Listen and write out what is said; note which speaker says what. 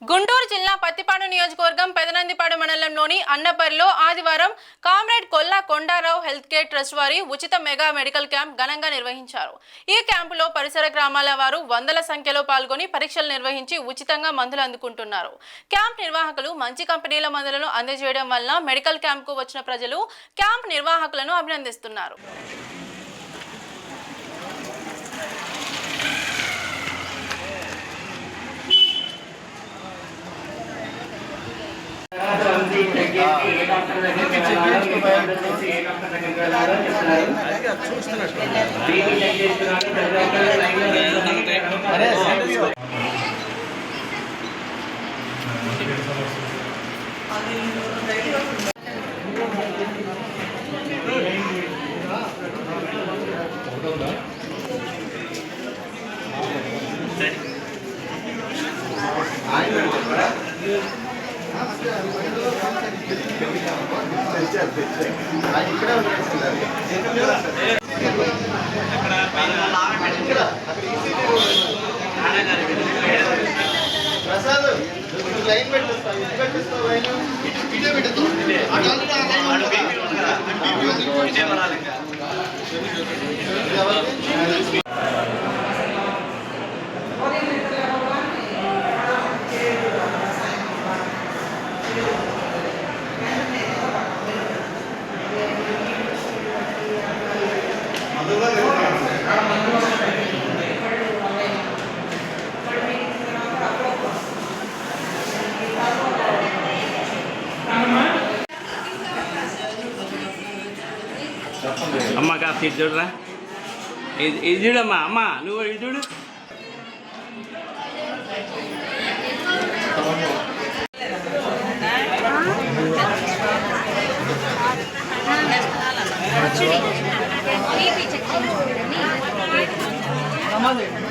Speaker 1: గుంటూరు జిల్లా పత్తిపాడు నియోజకవర్గం పెదనందిపాడు మండలంలోని అన్నపర్రిలో ఆదివారం comrade Kolla Kondarao health care trust వారి ఉచిత మెగా మెడికల్ క్యాంప్ ఘనంగా నిర్వహించారు. ఈ క్యాంపులో పరిసర గ్రామాల వారు వందల సంఖ్యలో పాల్గొని పరీక్షలు నిర్వహించి ఉచితంగా మందులు అందుకుంటున్నారు. క్యాంప్ నిర్వాహకులు మంచి కంపెనీల మందులను అందజేయడం వల్ల మెడికల్ క్యాంప్కు వచ్చిన ప్రజలు క్యాంప్ నిర్వాహకులను అభినందిస్తున్నారు.
Speaker 2: అమ్మ కాస్త ఇది చూడరా, ఇది చూడమ్మా. అమ్మ నువ్వు ఇది చూడు.
Speaker 3: చెక్